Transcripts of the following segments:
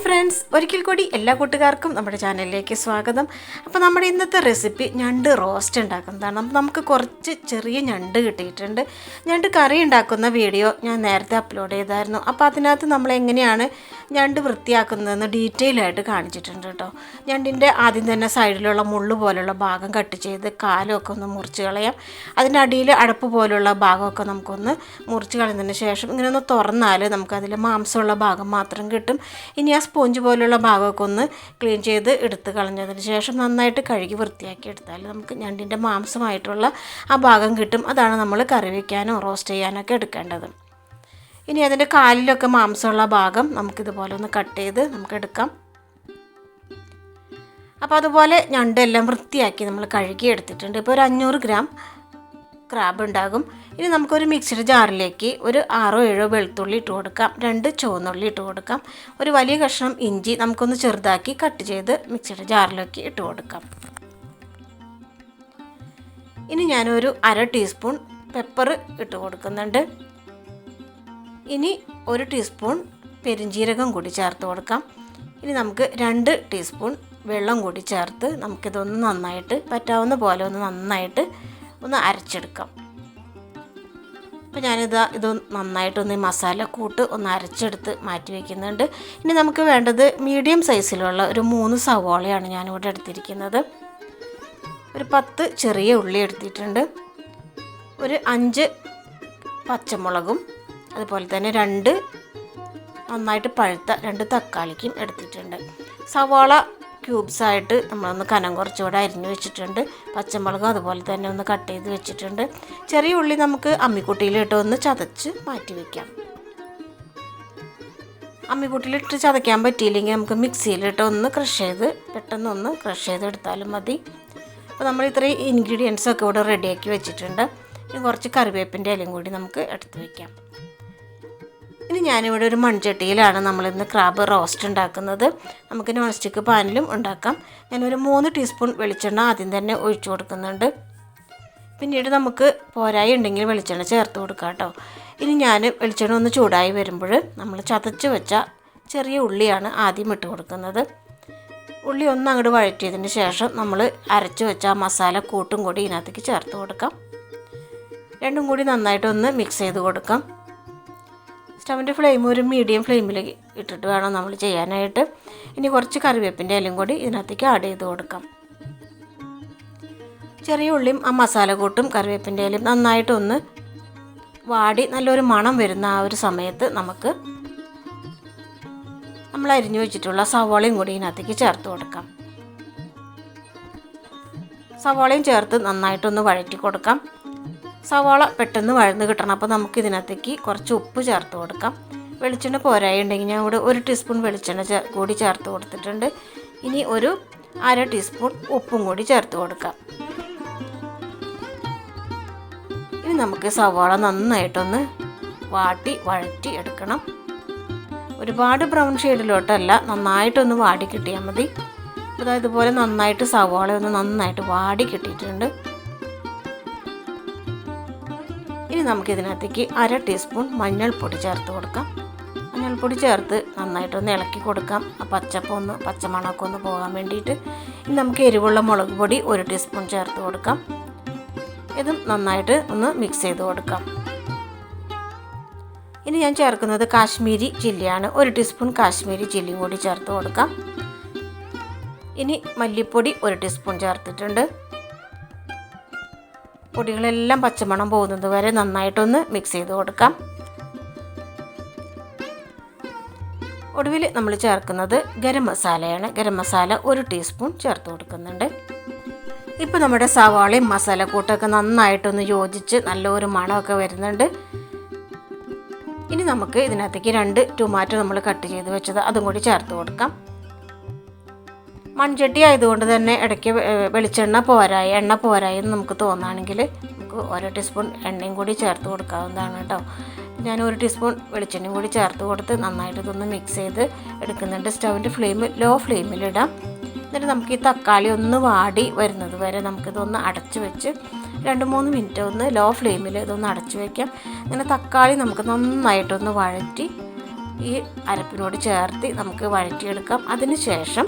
Hi friends, ഒരിക്കൽ കൂടി എല്ലാ കൂട്ടുകാർക്കും നമ്മുടെ ചാനലിലേക്ക് സ്വാഗതം. അപ്പോൾ നമ്മുടെ ഇന്നത്തെ റെസിപ്പി ഞണ്ട് റോസ്റ്റ് ഉണ്ടാക്കുന്നതാണ്. നമുക്ക് കുറച്ച് ചെറിയ ഞണ്ട് കിട്ടിയിട്ടുണ്ട്. ഞണ്ട് കറി ഉണ്ടാക്കുന്ന വീഡിയോ ഞാൻ നേരത്തെ അപ്ലോഡ് ചെയ്തായിരുന്നു. അപ്പോൾ അതിനകത്ത് നമ്മൾ എങ്ങനെയാണ് ഞണ്ട് വൃത്തിയാക്കുന്നതെന്ന് ഡീറ്റെയിൽ ആയിട്ട് കാണിച്ചിട്ടുണ്ട് കേട്ടോ. ഞണ്ടിൻ്റെ ആദ്യം തന്നെ സൈഡിലുള്ള മുള്ളു പോലുള്ള ഭാഗം കട്ട് ചെയ്ത് കാലമൊക്കെ ഒന്ന് മുറിച്ച് കളയാം. അതിൻ്റെ അടിയിൽ അടപ്പ് പോലുള്ള ഭാഗമൊക്കെ നമുക്കൊന്ന് മുറിച്ച് കളഞ്ഞതിന് ശേഷം ഇങ്ങനെ ഒന്ന് തുറന്നാൽ നമുക്കതിൽ മാംസമുള്ള ഭാഗം മാത്രം കിട്ടും. ഇനി ആ സ്പോഞ്ച് പോലുള്ള ഭാഗമൊക്കെ ഒന്ന് ക്ലീൻ ചെയ്ത് എടുത്ത് കളഞ്ഞതിന് ശേഷം നന്നായിട്ട് കഴുകി വൃത്തിയാക്കി എടുത്താൽ നമുക്ക് ഞണ്ടിൻ്റെ മാംസമായിട്ടുള്ള ആ ഭാഗം കിട്ടും. അതാണ് നമ്മൾ കറി വയ്ക്കാനോ റോസ്റ്റ് ചെയ്യാനൊക്കെ എടുക്കേണ്ടത്. ഇനി അതിൻ്റെ കാലിലൊക്കെ മാംസമുള്ള ഭാഗം നമുക്കിതുപോലെ ഒന്ന് കട്ട് ചെയ്ത് നമുക്ക് എടുക്കാം. അപ്പോൾ അതുപോലെ ഞണ്ടെല്ലാം വൃത്തിയാക്കി നമ്മൾ കഴുകി എടുത്തിട്ടുണ്ട്. ഇപ്പോൾ ഒരു 500 ഗ്രാം ക്രാബ് ഉണ്ടാകും. ഇനി നമുക്കൊരു മിക്സിയുടെ ജാറിലേക്ക് ഒരു 6-7 വെളുത്തുള്ളി ഇട്ട് കൊടുക്കാം, 2 ചുവന്നുള്ളി ഇട്ട് കൊടുക്കാം, ഒരു വലിയ കഷ്ണം ഇഞ്ചി നമുക്കൊന്ന് ചെറുതാക്കി കട്ട് ചെയ്ത് മിക്സിയുടെ ജാറിലേക്ക് ഇട്ട് കൊടുക്കാം. ഇനി ഞാനൊരു 1/2 ടീസ്പൂൺ പെപ്പർ ഇട്ട് കൊടുക്കുന്നുണ്ട്. ഇനി 1 ടീസ്പൂൺ പെരിഞ്ജീരകം കൂടി ചേർത്ത് കൊടുക്കാം. ഇനി നമുക്ക് 2 ടീസ്പൂൺ വെള്ളം കൂടി ചേർത്ത് നമുക്കിതൊന്ന് നന്നായിട്ട് പറ്റാവുന്ന പോലെ ഒന്ന് നന്നായിട്ട് ഒന്ന് അരച്ചെടുക്കാം. അപ്പോൾ ഇത് നന്നായിട്ടൊന്ന് മസാല കൂട്ട് ഒന്ന് അരച്ചെടുത്ത് മാറ്റി വയ്ക്കുന്നുണ്ട്. ഇനി നമുക്ക് വേണ്ടത് മീഡിയം സൈസിലുള്ള ഒരു 3 സവാളയാണ് ഞാനിവിടെ എടുത്തിരിക്കുന്നത്. ഒരു 10 ചെറിയ ഉള്ളി എടുത്തിട്ടുണ്ട്. ഒരു 5 പച്ചമുളകും അതുപോലെ തന്നെ 2 നന്നായിട്ട് പഴുത്ത 2 തക്കാളിക്കും എടുത്തിട്ടുണ്ട്. സവാള ക്യൂബ്സായിട്ട് നമ്മളൊന്ന് കനം കുറച്ചുകൂടെ അരിഞ്ഞ് വെച്ചിട്ടുണ്ട്. പച്ചമുളകും അതുപോലെ തന്നെ ഒന്ന് കട്ട് ചെയ്ത് വെച്ചിട്ടുണ്ട്. ചെറിയ ഉള്ളി നമുക്ക് അമ്മിക്കുട്ടിയിലിട്ട് ഒന്ന് ചതച്ച് മാറ്റി വയ്ക്കാം. അമ്മിക്കുട്ടിയിലിട്ട് ചതയ്ക്കാൻ പറ്റിയില്ലെങ്കിൽ നമുക്ക് മിക്സിയിലിട്ട് ഒന്ന് പെട്ടെന്നൊന്ന് ക്രഷ് ചെയ്ത് എടുത്താലും മതി. അപ്പോൾ നമ്മൾ ഇത്രയും ഇൻഗ്രീഡിയൻസൊക്കെ ഇവിടെ റെഡിയാക്കി വെച്ചിട്ടുണ്ട്. ഇനി കുറച്ച് കറിവേപ്പിൻ്റെ ഇലയും കൂടി നമുക്ക് എടുത്ത് വയ്ക്കാം. ഇനി ഞാനിവിടെ ഒരു മൺചട്ടിയിലാണ് നമ്മളിന്ന് ക്രാബ് റോസ്റ്റ് ഉണ്ടാക്കുന്നത്. നമുക്ക് നോൺ സ്റ്റിക്ക് പാനിലും ഉണ്ടാക്കാം. ഞാനൊരു 3 ടീസ്പൂൺ വെളിച്ചെണ്ണ ആദ്യം തന്നെ ഒഴിച്ചു കൊടുക്കുന്നുണ്ട്. പിന്നീട് നമുക്ക് പോരായി ഉണ്ടെങ്കിൽ വെളിച്ചെണ്ണ ചേർത്ത് കൊടുക്കാം കേട്ടോ. ഇനി ഞാൻ വെളിച്ചെണ്ണ ഒന്ന് ചൂടായി വരുമ്പോൾ നമ്മൾ ചതച്ച് വെച്ച ചെറിയ ഉള്ളിയാണ് ആദ്യം ഇട്ട് കൊടുക്കുന്നത്. ഉള്ളി ഒന്ന് അങ്ങോട്ട് വഴറ്റിയതിന് ശേഷം നമ്മൾ അരച്ച് വെച്ച മസാല കൂട്ടും കൂടി ഇതിനകത്തേക്ക് ചേർത്ത് കൊടുക്കാം. രണ്ടും കൂടി നന്നായിട്ടൊന്ന് മിക്സ് ചെയ്ത് കൊടുക്കാം. സ്റ്റവിൻ്റെ ഫ്ലെയിം ഒരു മീഡിയം ഫ്ലെയിമിൽ ഇട്ടിട്ട് വേണം നമ്മൾ ചെയ്യാനായിട്ട്. ഇനി കുറച്ച് കറിവേപ്പിൻ്റെ ഇലയും കൂടി ഇതിനകത്തേക്ക് ആഡ് ചെയ്ത് കൊടുക്കാം. ചെറിയ ഉള്ളിയും ആ മസാല കൂട്ടും കറിവേപ്പിൻ്റെ ഇലയും നന്നായിട്ടൊന്ന് വാടി നല്ലൊരു മണം വരുന്ന ആ ഒരു സമയത്ത് നമുക്ക് നമ്മൾ അരിഞ്ഞു വെച്ചിട്ടുള്ള സവാളയും കൂടി ഇതിനകത്തേക്ക് ചേർത്ത് കൊടുക്കാം. സവാളയും ചേർത്ത് നന്നായിട്ടൊന്ന് വഴറ്റി കൊടുക്കാം. സവാള പെട്ടെന്ന് വഴന്ന് കിട്ടണം. അപ്പോൾ നമുക്ക് ഇതിനകത്തേക്ക് കുറച്ച് ഉപ്പ് ചേർത്ത് കൊടുക്കാം. വെളിച്ചെണ്ണ പോരായി ഉണ്ടെങ്കിൽ ഞാൻ ഇവിടെ 1 ടീസ്പൂൺ വെളിച്ചെണ്ണ കൂടി ചേർത്ത് കൊടുത്തിട്ടുണ്ട്. ഇനി ഒരു 1/2 ടീസ്പൂൺ ഉപ്പും കൂടി ചേർത്ത് കൊടുക്കാം. ഇനി നമുക്ക് സവാള നന്നായിട്ടൊന്ന് വഴറ്റി എടുക്കണം. ഒരുപാട് ബ്രൗൺ ഷെയ്ഡിലോട്ടല്ല, നന്നായിട്ടൊന്ന് വാടി കിട്ടിയാൽ മതി. അതായത് ഇതുപോലെ നന്നായിട്ട് സവാള ഒന്ന് നന്നായിട്ട് വാടി കിട്ടിയിട്ടുണ്ട്. ഇനി നമുക്കിതിനകത്തേക്ക് 1/2 ടീസ്പൂൺ മഞ്ഞൾപ്പൊടി ചേർത്ത് കൊടുക്കാം. മഞ്ഞൾപ്പൊടി ചേർത്ത് നന്നായിട്ടൊന്ന് ഇളക്കി കൊടുക്കാം. ആ പച്ചമണമൊക്കെ ഒന്ന് പോകാൻ വേണ്ടിയിട്ട്. ഇനി നമുക്ക് എരിവുള്ള മുളക് പൊടി 1 ടീസ്പൂൺ ചേർത്ത് കൊടുക്കാം. ഇതും നന്നായിട്ട് ഒന്ന് മിക്സ് ചെയ്ത് കൊടുക്കാം. ഇനി ഞാൻ ചേർക്കുന്നത് കാശ്മീരി ചില്ലിയാണ്. 1 ടീസ്പൂൺ കാശ്മീരി ചില്ലിയും കൂടി ചേർത്ത് കൊടുക്കാം. ഇനി മല്ലിപ്പൊടി 1 ടീസ്പൂൺ ചേർത്തിട്ടുണ്ട്. പൊടികളെല്ലാം പച്ചമണം പോകുന്നത് വരെ നന്നായിട്ടൊന്ന് മിക്സ് ചെയ്ത് കൊടുക്കാം. ഒടുവിൽ നമ്മൾ ചേർക്കുന്നത് ഗരം മസാലയാണ്. ഗരം മസാല 1 ടീസ്പൂൺ ചേർത്ത് കൊടുക്കുന്നുണ്ട്. ഇപ്പോൾ നമ്മുടെ സവാളയും മസാലക്കൂട്ടൊക്കെ നന്നായിട്ടൊന്ന് യോജിച്ച് നല്ലൊരു മണമൊക്കെ വരുന്നുണ്ട്. ഇനി നമുക്ക് ഇതിനകത്തേക്ക് 2 ടൊമാറ്റോ നമ്മൾ കട്ട് ചെയ്ത് വെച്ചത് അതും കൂടി ചേർത്ത് കൊടുക്കാം. മൺചട്ടി ആയതുകൊണ്ട് തന്നെ ഇടയ്ക്ക് എണ്ണ പോരായി എന്ന് നമുക്ക് തോന്നുകയാണെങ്കിൽ നമുക്ക് 1 ടീസ്പൂൺ എണ്ണയും കൂടി ചേർത്ത് കൊടുക്കാവുന്നതാണ് കേട്ടോ. ഞാൻ 1 ടീസ്പൂൺ വെളിച്ചെണ്ണയും കൂടി ചേർത്ത് കൊടുത്ത് നന്നായിട്ട് ഇതൊന്ന് മിക്സ് ചെയ്ത് എടുക്കുന്നുണ്ട്. സ്റ്റവിൻ്റെ ഫ്ലെയിം ലോ ഫ്ലെയിമിലിടാം. എന്നിട്ട് നമുക്ക് ഈ തക്കാളി ഒന്ന് വാടി വരുന്നത് വരെ നമുക്കിതൊന്ന് അടച്ച് വെച്ച് 2-3 മിനിറ്റ് ഒന്ന് ലോ ഫ്ലെയിമിൽ ഇതൊന്ന് അടച്ച് വയ്ക്കാം. അങ്ങനെ തക്കാളി നമുക്ക് നന്നായിട്ടൊന്ന് വഴറ്റി ഈ അരപ്പിനോട് ചേർത്ത് നമുക്ക് വഴറ്റിയെടുക്കാം. അതിന് ശേഷം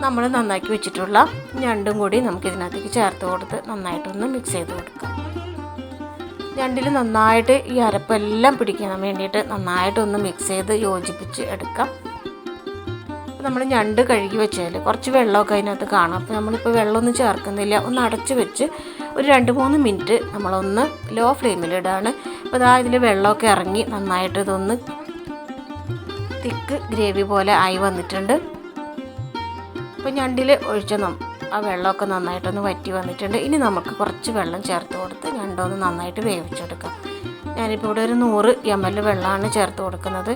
നമ്മൾ നന്നാക്കി വെച്ചിട്ടുള്ള ഞണ്ടും കൂടി നമുക്ക് ഇതിനകത്തേക്ക് ചേർത്ത് കൊടുത്ത് നന്നായിട്ടൊന്ന് മിക്സ് ചെയ്ത് കൊടുക്കാം. ഞണ്ടിൽ നന്നായിട്ട് ഈ അരപ്പെല്ലാം പിടിക്കാൻ വേണ്ടിയിട്ട് നന്നായിട്ടൊന്ന് മിക്സ് ചെയ്ത് യോജിപ്പിച്ച് എടുക്കാം. നമ്മൾ ഞണ്ട് കഴുകി വെച്ചാൽ കുറച്ച് വെള്ളമൊക്കെ അതിനകത്ത് കാണാം. അപ്പോൾ നമ്മളിപ്പോൾ വെള്ളമൊന്നും ചേർക്കുന്നില്ല, ഒന്ന് അടച്ച് വെച്ച് ഒരു 2-3 മിനിറ്റ് നമ്മളൊന്ന് ലോ ഫ്ലെയിമിലിടാണ്. അപ്പോൾ ഇതാ ഇതിൽ വെള്ളമൊക്കെ ഇറങ്ങി നന്നായിട്ട് ഇതൊന്ന് തിക്ക് ഗ്രേവി പോലെ ആയി വന്നിട്ടുണ്ട്. അപ്പോൾ ഞണ്ടിൽ ഒഴിച്ച ആ വെള്ളമൊക്കെ നന്നായിട്ടൊന്ന് വറ്റി വന്നിട്ടുണ്ട്. ഇനി നമുക്ക് കുറച്ച് വെള്ളം ചേർത്ത് കൊടുത്ത് ഞണ്ടൊന്ന് നന്നായിട്ട് വേവിച്ചെടുക്കാം. ഞാനിപ്പോൾ ഇവിടെ ഒരു 100 ml വെള്ളമാണ് ചേർത്ത് കൊടുക്കുന്നത്.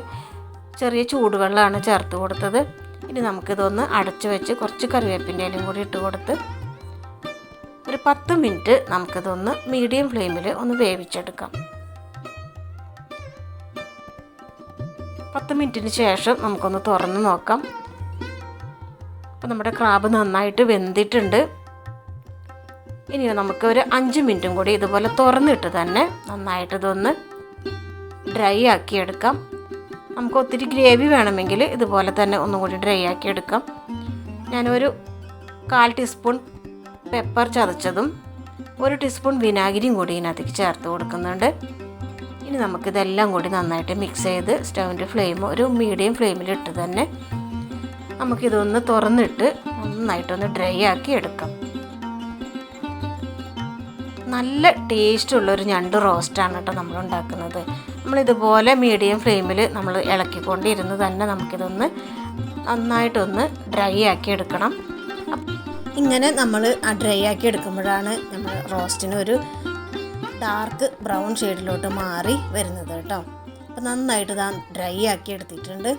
ചെറിയ ചൂടുവെള്ളമാണ് ചേർത്ത് കൊടുത്തത്. ഇനി നമുക്കിതൊന്ന് അടച്ച് വെച്ച് കുറച്ച് കറിവേപ്പിൻ്റെ ഇലയും കൂടി ഇട്ട് കൊടുത്ത് ഒരു 10 മിനിറ്റ് നമുക്കിതൊന്ന് മീഡിയം ഫ്ലെയിമിൽ ഒന്ന് വേവിച്ചെടുക്കാം. 10 മിനിറ്റിന് ശേഷം നമുക്കൊന്ന് തുറന്ന് നോക്കാം. അപ്പോൾ നമ്മുടെ ക്രാബ് നന്നായിട്ട് വെന്തിട്ടുണ്ട്. ഇനി നമുക്ക് ഒരു 5 മിനിറ്റും കൂടി ഇതുപോലെ തുറന്നിട്ട് തന്നെ നന്നായിട്ട് ഇതൊന്ന് ഡ്രൈ ആക്കി എടുക്കാം. നമുക്ക് ഒത്തിരി ഗ്രേവി വേണമെങ്കിൽ ഇതുപോലെ തന്നെ ഒന്നും കൂടി ഡ്രൈ ആക്കി എടുക്കാം. ഞാനൊരു 1/4 ടീസ്പൂൺ പെപ്പർ ചതച്ചതും 1 ടീസ്പൂൺ വിനാഗിരിയും കൂടി ഇതിനകത്തേക്ക് ചേർത്ത് കൊടുക്കുന്നുണ്ട്. ഇനി നമുക്കിതെല്ലാം കൂടി നന്നായിട്ട് മിക്സ് ചെയ്ത് സ്റ്റൗവിൻ്റെ ഫ്ലെയിം ഒരു മീഡിയം ഫ്ലെയിമിലിട്ട് തന്നെ നമുക്കിതൊന്ന് തുറന്നിട്ട് നന്നായിട്ടൊന്ന് ഡ്രൈ ആക്കി എടുക്കാം. നല്ല ടേസ്റ്റുള്ളൊരു ഞണ്ട് റോസ്റ്റാണ് കേട്ടോ നമ്മൾ ഉണ്ടാക്കുന്നത്. നമ്മളിതുപോലെ മീഡിയം ഫ്ലെയിമിൽ നമ്മൾ ഇളക്കിക്കൊണ്ടിരുന്ന് തന്നെ നമുക്കിതൊന്ന് നന്നായിട്ടൊന്ന് ഡ്രൈ ആക്കി എടുക്കണം. ഇങ്ങനെ നമ്മൾ ആ ഡ്രൈ ആക്കി എടുക്കുമ്പോഴാണ് നമ്മൾ റോസ്റ്റിന് ഒരു ഡാർക്ക് ബ്രൗൺ ഷെയ്ഡിലോട്ട് മാറി വരുന്നത് കേട്ടോ. അപ്പോൾ നന്നായിട്ട് ഇതാ ഡ്രൈ ആക്കി എടുത്തിട്ടുണ്ട്.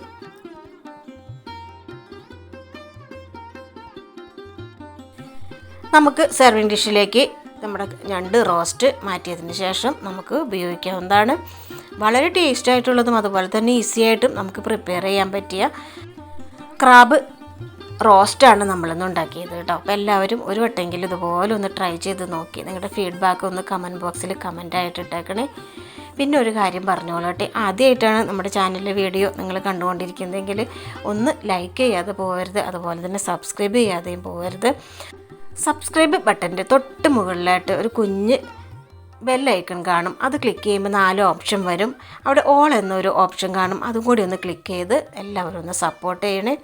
നമുക്ക് സെർവിങ് ഡിഷിലേക്ക് നമ്മുടെ ഞണ്ട് റോസ്റ്റ് മാറ്റിയതിന് ശേഷം നമുക്ക് ഉപയോഗിക്കാവുന്നതാണ്. വളരെ ടേസ്റ്റ് ആയിട്ടുള്ളതും അതുപോലെ തന്നെ ഈസി ആയിട്ടും നമുക്ക് പ്രിപ്പയർ ചെയ്യാൻ പറ്റിയ ക്രാബ് റോസ്റ്റാണ് നമ്മളിന്ന് ഉണ്ടാക്കിയത് കേട്ടോ. അപ്പോൾ എല്ലാവരും ഒരു വട്ടമെങ്കിലും ഇതുപോലെ ഒന്ന് ട്രൈ ചെയ്ത് നോക്കി നിങ്ങളുടെ ഫീഡ്ബാക്ക് ഒന്ന് കമൻറ്റ് ബോക്സിൽ കമൻറ്റായിട്ട് ഇട്ടേക്കണേ. പിന്നെ ഒരു കാര്യം പറഞ്ഞോളട്ടെ, ആദ്യമായിട്ടാണ് നമ്മുടെ ചാനലിലെ വീഡിയോ നിങ്ങൾ കണ്ടുകൊണ്ടിരിക്കുന്നതെങ്കിൽ ഒന്ന് ലൈക്ക് ചെയ്യാതെ പോകരുത്, അതുപോലെ തന്നെ സബ്സ്ക്രൈബ് ചെയ്യാതെയും പോകരുത്. സബ്സ്ക്രൈബ് ബട്ടൻ്റെ തൊട്ട് മുകളിലായിട്ട് ഒരു കുഞ്ഞ് ബെല്ലൈക്കൺ കാണും. അത് ക്ലിക്ക് ചെയ്യുമ്പോൾ 4 ഓപ്ഷൻ വരും. അവിടെ ഓൾ എന്നൊരു ഓപ്ഷൻ കാണും. അതും കൂടി ഒന്ന് ക്ലിക്ക് ചെയ്ത് എല്ലാവരും ഒന്ന് സപ്പോർട്ട് ചെയ്യണേ.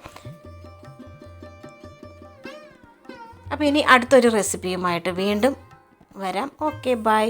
അപ്പോൾ ഇനി അടുത്തൊരു റെസിപ്പിയുമായിട്ട് വീണ്ടും വരാം. Okay, by.